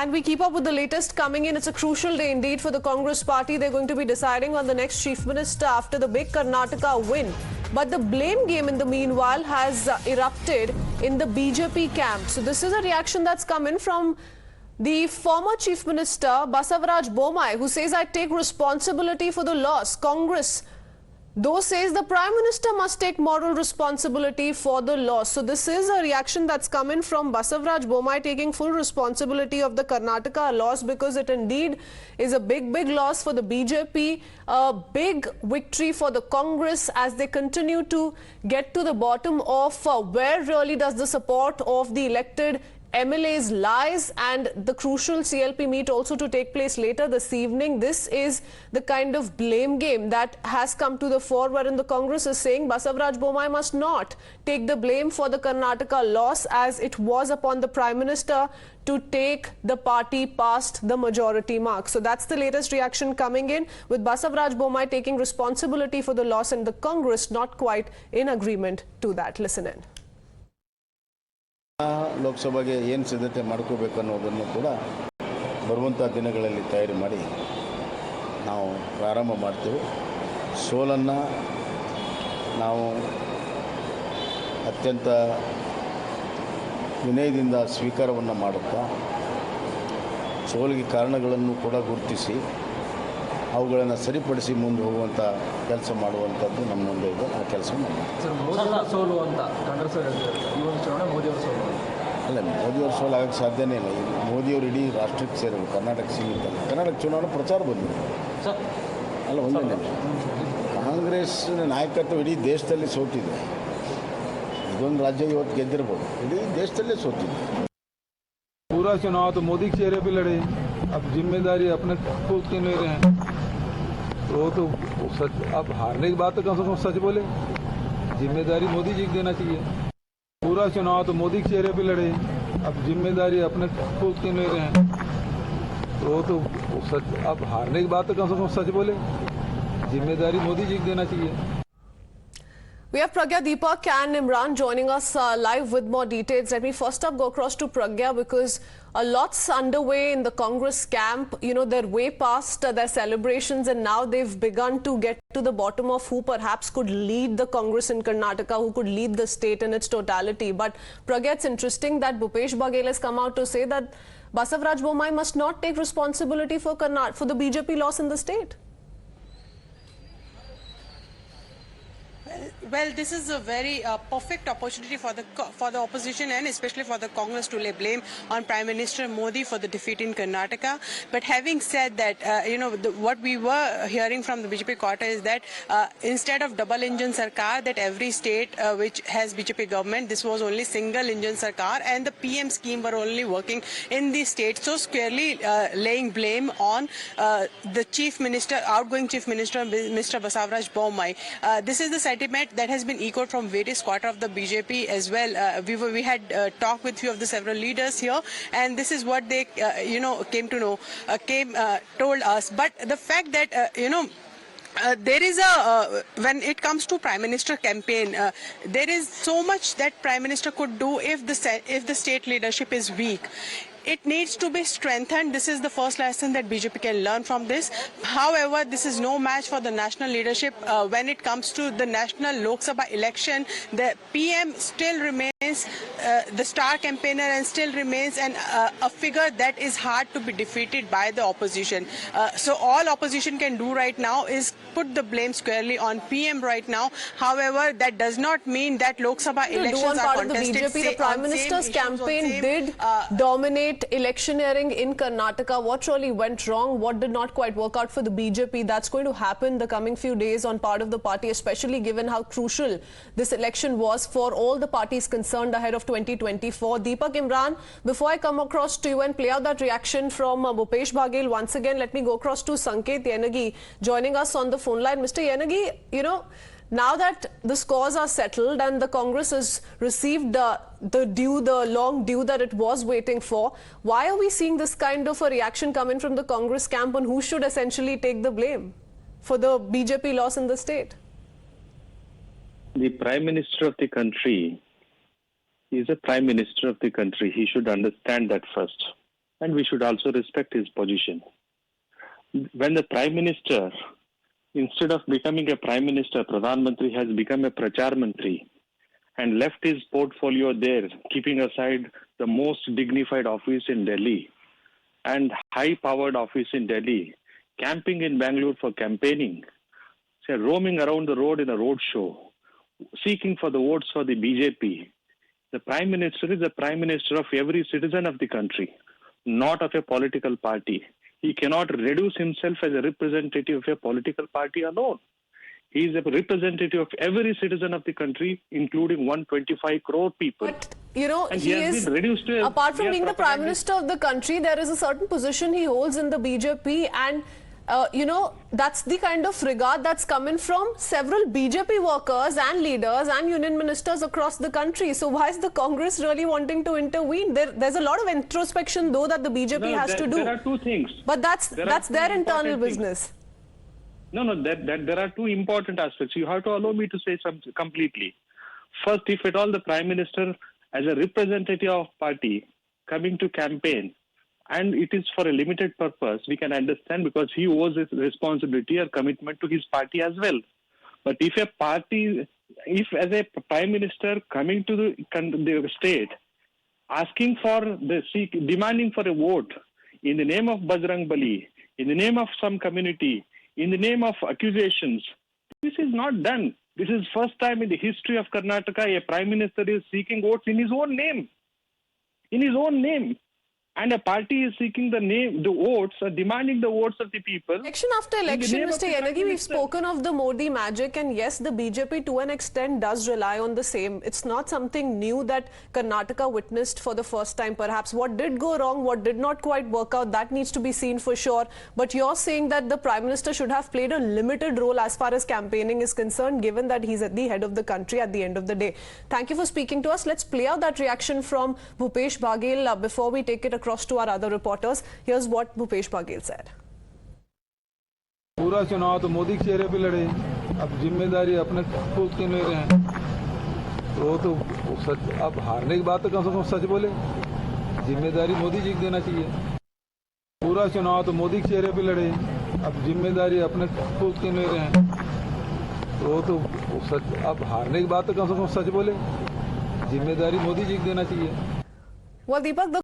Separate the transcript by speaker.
Speaker 1: And we keep up with the latest coming in. It's a crucial day indeed for the Congress party. They're going to be deciding on the next chief minister after the big Karnataka win. But the blame game in the meanwhile has erupted in the BJP camp. So this is a reaction that's come in from the former chief minister Basvaraj Bommai, who says, I take responsibility for the loss. Congress though says the Prime Minister must take moral responsibility for the loss. So this is a reaction that's come in from Basvaraj Bommai taking full responsibility of the Karnataka loss, because it indeed is a big loss for the BJP, a big victory for the Congress as they continue to get to the bottom of where really does the support of the elected MLAs lies, and the crucial CLP meet also to take place later this evening. This is the kind of blame game that has come to the fore, wherein the Congress is saying Basvaraj Bommai must not take the blame for the Karnataka loss, as it was upon the Prime Minister to take the party past the majority mark. So that's the latest reaction coming in, with Basvaraj Bommai taking responsibility for the loss and the Congress not quite in agreement to that. Listen in.
Speaker 2: ಲೋಕಸಭೆಗೆ ಏನು ಸಿದ್ಧತೆ ಮಾಡ್ಕೋಬೇಕು ಅನ್ನೋದನ್ನು ಕೂಡ ಬರುವಂಥ ದಿನಗಳಲ್ಲಿ ತಯಾರಿ ಮಾಡಿ ನಾವು ಪ್ರಾರಂಭ ಮಾಡ್ತೀವಿ. ಸೋಲನ್ನು ನಾವು ಅತ್ಯಂತ ವಿನಯದಿಂದ ಸ್ವೀಕಾರವನ್ನು ಮಾಡುತ್ತಾ ಸೋಲಿಗೆ ಕಾರಣಗಳನ್ನು ಕೂಡ ಗುರುತಿಸಿ ಅವುಗಳನ್ನು ಸರಿಪಡಿಸಿ ಮುಂದೆ ಹೋಗುವಂಥ ಕೆಲಸ ಮಾಡುವಂಥದ್ದು ನಮ್ಮ ಮುಂದೆ ಇದೆ. ಆ ಕೆಲಸ
Speaker 3: ಸೋಲು ಅಂತ ಕಾಂಗ್ರೆಸ್ ಈ ಒಂದು ಚುನಾವಣೆ ಮೋದಿಯವರ ಸೋಲು
Speaker 2: ಅಲ್ಲ, ಮೋದಿಯವ್ರ ಸೋಲು ಆಗೋಕ್ಕೆ ಸಾಧ್ಯನೇ ಇಲ್ಲ. ಇದು ಮೋದಿಯವರು ಇಡೀ ರಾಷ್ಟ್ರಕ್ಕೆ ಸೇರಿದ್ರು, ಕರ್ನಾಟಕ ಸೀಮಿತ. ಕರ್ನಾಟಕ ಚುನಾವಣೆ ಪ್ರಚಾರ ಬಂದಿದೆ ಅಲ್ಲ, ಒಂದೇ ಕಾಂಗ್ರೆಸ್ನ ನಾಯಕತ್ವ ಇಡೀ ದೇಶದಲ್ಲಿ ಸೋತಿದೆ. ಇದೊಂದು ರಾಜ್ಯ ಇವತ್ತು ಗೆದ್ದಿರ್ಬೋದು, ಇಡೀ ದೇಶದಲ್ಲೇ ಸೋತಿದೆ.
Speaker 4: पूरा चुनाव तो मोदी के चेहरे पे लड़े, अब जिम्मेदारी अपने खुद के ले रहे हैं, तो वो तो सच, अब हारने की बात तो कम से कम सच बोले, जिम्मेदारी मोदी जी को देना चाहिए. पूरा चुनाव तो मोदी के चेहरे पे लड़े, अब जिम्मेदारी अपने खुद के ले रहे हैं, तो वो तो सच, अब हारने की बात तो कम से कम सच बोले, जिम्मेदारी मोदी जी को देना चाहिए.
Speaker 1: We have Pragya, Deepak and Imran joining us live with more details. Let me first up go across to Pragya, because a lot's underway in the Congress camp. You know, they're way past their celebrations, and now they've begun to get to the bottom of who perhaps could lead the Congress in Karnataka, who could lead the state in its totality. But Pragya, it's interesting that Bhupesh Baghel has come out to say that Basvaraj Bommai must not take responsibility for the BJP loss in the state.
Speaker 5: Well, this is a very perfect opportunity for the opposition, and especially for the Congress, to lay blame on Prime Minister Modi for the defeat in Karnataka. But having said that, what we were hearing from the BJP quarter is that instead of double engine sarkar, that every state which has BJP government, this was only single engine sarkar, and the PM scheme were only working in the state. So squarely laying blame on the chief minister, outgoing chief minister, Mr. Basvaraj Bommai. This is the sentiment that has been echoed from various quarter of the BJP as well. We had talked with few of the several leaders here, and this is what they came to know, told us. But the fact that there is when it comes to Prime Minister campaign, there is so much that Prime Minister could do if the state leadership is weak. It needs to be strengthened. This is the first lesson that BJP can learn from this. However, this is no match for the national leadership. When it comes to the national Lok Sabha election, the PM still remains the star campaigner, and still remains a figure that is hard to be defeated by the opposition. So all opposition can do right now is put the blame squarely on PM right now. However, that does not mean that Lok Sabha elections are contested.
Speaker 1: The BJP, the Prime Minister's campaign did dominate electioneering in Karnataka. What really went wrong? What did not quite work out for the BJP? That's going to happen the coming few days on part of the party, especially given how crucial this election was for all the parties concerned ahead of 2024. Deepak, Imran, before I come across to you and play out that reaction from Bhupesh Baghel once again, let me go across to Sanket Yanagi joining us on the phone line. Mr. Yanagi, now that the scores are settled and the Congress has received the long due that it was waiting for, why are we seeing this kind of a reaction come in from the Congress camp on who should essentially take the blame for the BJP loss in the state?
Speaker 6: The Prime Minister of the country is a Prime Minister of the country. He should understand that first. and we should also respect his position. When the Prime Minister, instead of becoming a Prime Minister, Pradhan Mantri has become a Prachar Mantri and left his portfolio there, keeping aside the most dignified office in Delhi and high-powered office in Delhi, camping in Bangalore for campaigning, roaming around the road in a road show, seeking for the votes for the BJP. The Prime Minister is the Prime Minister of every citizen of the country, not of a political party. He cannot reduce himself as a representative of a political party alone. He is a representative of every citizen of the country, including 125 crore people.
Speaker 1: But, you know,
Speaker 6: And
Speaker 1: he
Speaker 6: has
Speaker 1: is,
Speaker 6: been reduced to
Speaker 1: apart from
Speaker 6: mere
Speaker 1: being the Prime
Speaker 6: propagandist.
Speaker 1: Minister of the country, there is a certain position he holds in the BJP, and you know, that's the kind of regard that's coming from several BJP workers and leaders and union ministers across the country. So why is the Congress really wanting to intervene? There's a lot of introspection, though, that the BJP has to do.
Speaker 6: There are two things.
Speaker 1: But that's
Speaker 6: two
Speaker 1: their internal
Speaker 6: important things.
Speaker 1: business.
Speaker 6: No, there are two important aspects. You have to allow me to say something completely. First, if at all the Prime Minister, as a representative of party, coming to campaign, and it is for a limited purpose, we can understand, because he owes his responsibility or commitment to his party as well. But if as a Prime Minister coming to the state, asking for demanding for a vote in the name of Bajrang Bali, in the name of some community, in the name of accusations, this is not done. This is first time in the history of Karnataka a Prime Minister is seeking votes in his own name. In his own name. And a party is seeking the votes, or demanding the votes of the people.
Speaker 1: Election after election, Mr. Yanagi, we've spoken of the Modi magic, and yes, the BJP to an extent does rely on the same. It's not something new that Karnataka witnessed for the first time. Perhaps what did go wrong, what did not quite work out, that needs to be seen for sure. But you're saying that the Prime Minister should have played a limited role as far as campaigning is concerned, given that he's at the head of the country at the end of the day. Thank you for speaking to us. Let's play out that reaction from Bhupesh Baghel before we take it across to our other reporters. Here's what Bhupesh Baghel said.
Speaker 4: पूरा चुनाव तो मोदी के चेहरे पे लड़े, अब जिम्मेदारी अपने खुद की ले रहे हैं, तो सच, अब हारने की बात तो कम से कम सच बोले, जिम्मेदारी मोदी जी को देना चाहिए। पूरा चुनाव तो मोदी के चेहरे पे लड़े, अब जिम्मेदारी अपने खुद की ले रहे हैं, तो सच, अब हारने की बात तो कम से कम सच बोले, जिम्मेदारी मोदी जी को देना चाहिए।
Speaker 1: Well, Deepak, the